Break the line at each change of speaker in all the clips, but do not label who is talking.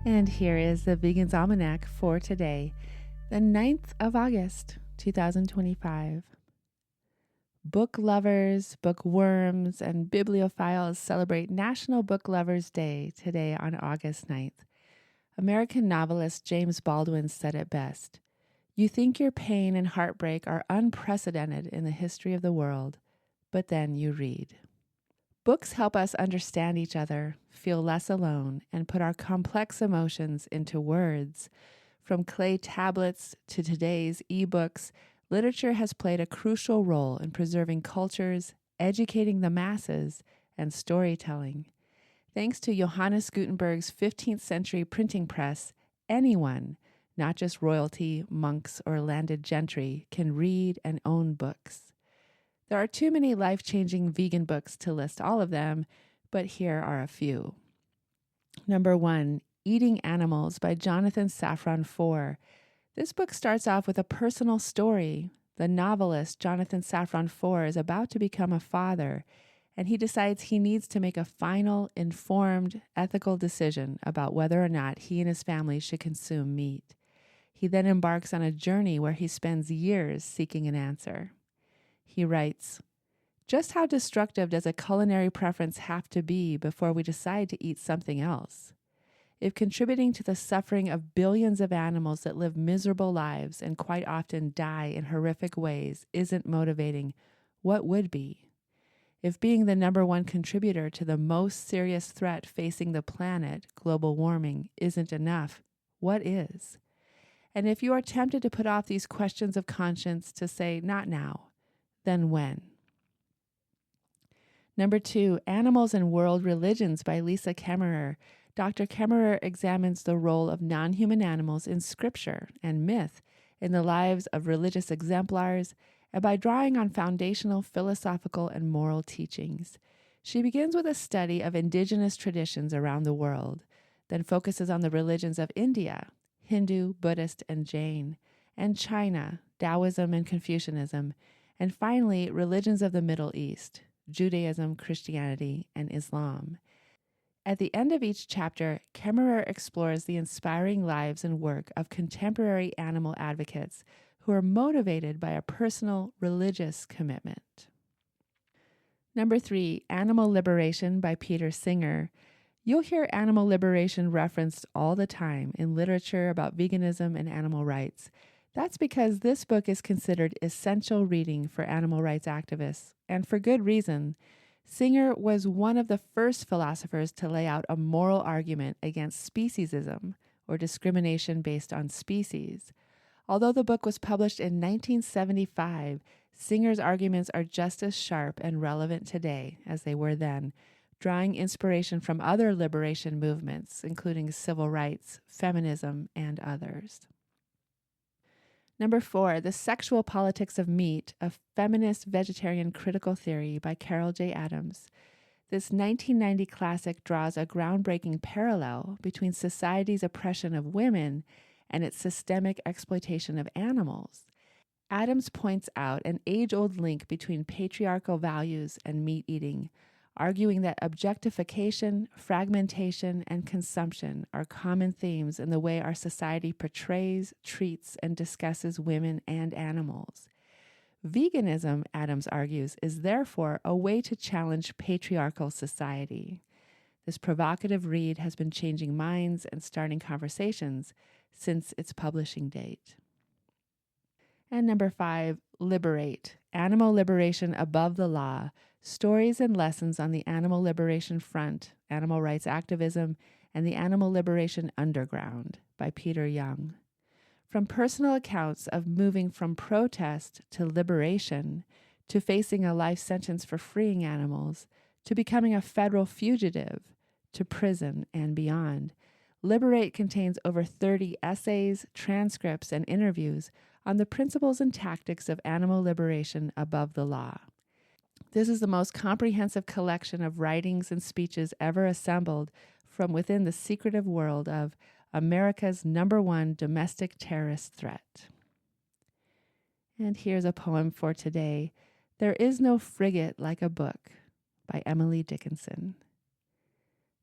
And here is the Vegan's Almanac for today, the 9th of August, 2025. Book lovers, bookworms, and bibliophiles celebrate National Book Lovers Day today on August 9th. American novelist James Baldwin said it best. You think your pain and heartbreak are unprecedented in the history of the world, but then you read. Books help us understand each other, feel less alone, and put our complex emotions into words. From clay tablets to today's ebooks, literature has played a crucial role in preserving cultures, educating the masses, and storytelling. Thanks to Johannes Gutenberg's 15th century printing press, anyone, not just royalty, monks, or landed gentry, can read and own books. There are too many life-changing vegan books to list all of them, but here are a few. Number 1, Eating Animals by Jonathan Safran Foer. This book starts off with a personal story. The novelist Jonathan Safran Foer is about to become a father, and he decides he needs to make a final, informed, ethical decision about whether or not he and his family should consume meat. He then embarks on a journey where he spends years seeking an answer. He writes, "Just how destructive does a culinary preference have to be before we decide to eat something else? If contributing to the suffering of billions of animals that live miserable lives and quite often die in horrific ways isn't motivating, what would be? If being the number one contributor to the most serious threat facing the planet, global warming, isn't enough, what is? And if you are tempted to put off these questions of conscience to say, not now, then when?" Number 2, Animals and World Religions by Lisa Kemmerer. Dr. Kemmerer examines the role of non-human animals in scripture and myth in the lives of religious exemplars and by drawing on foundational philosophical and moral teachings. She begins with a study of indigenous traditions around the world, then focuses on the religions of India, Hindu, Buddhist, and Jain, and China, Taoism and Confucianism, and finally, religions of the Middle East, Judaism, Christianity, and Islam. At the end of each chapter, Kemmerer explores the inspiring lives and work of contemporary animal advocates who are motivated by a personal religious commitment. Number 3, Animal Liberation by Peter Singer. You'll hear animal liberation referenced all the time in literature about veganism and animal rights. That's because this book is considered essential reading for animal rights activists, and for good reason. Singer was one of the first philosophers to lay out a moral argument against speciesism, or discrimination based on species. Although the book was published in 1975, Singer's arguments are just as sharp and relevant today as they were then, drawing inspiration from other liberation movements, including civil rights, feminism, and others. Number 4, The Sexual Politics of Meat, a Feminist Vegetarian Critical Theory by Carol J. Adams. This 1990 classic draws a groundbreaking parallel between society's oppression of women and its systemic exploitation of animals. Adams points out an age-old link between patriarchal values and meat eating, arguing that objectification, fragmentation, and consumption are common themes in the way our society portrays, treats, and discusses women and animals. Veganism, Adams argues, is therefore a way to challenge patriarchal society. This provocative read has been changing minds and starting conversations since its publishing date. And number 5, Liberate, Animal Liberation Above the Law, Stories and Lessons on the Animal Liberation Front, Animal Rights Activism, and the Animal Liberation Underground by Peter Young. From personal accounts of moving from protest to liberation, to facing a life sentence for freeing animals, to becoming a federal fugitive, to prison and beyond, Liberate contains over 30 essays, transcripts, and interviews on the principles and tactics of animal liberation above the law. This is the most comprehensive collection of writings and speeches ever assembled from within the secretive world of America's #1 domestic terrorist threat. And here's a poem for today, There Is No Frigate Like a Book by Emily Dickinson.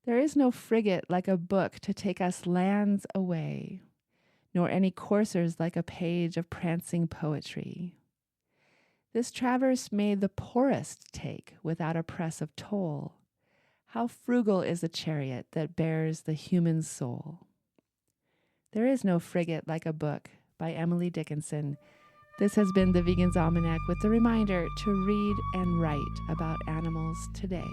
There is no frigate like a book to take us lands away, nor any coursers like a page of prancing poetry. This traverse may the poorest take without a press of toll. How frugal is the chariot that bears the human soul. There is no frigate like a book by Emily Dickinson. This has been the Vegan's Almanac with the reminder to read and write about animals today.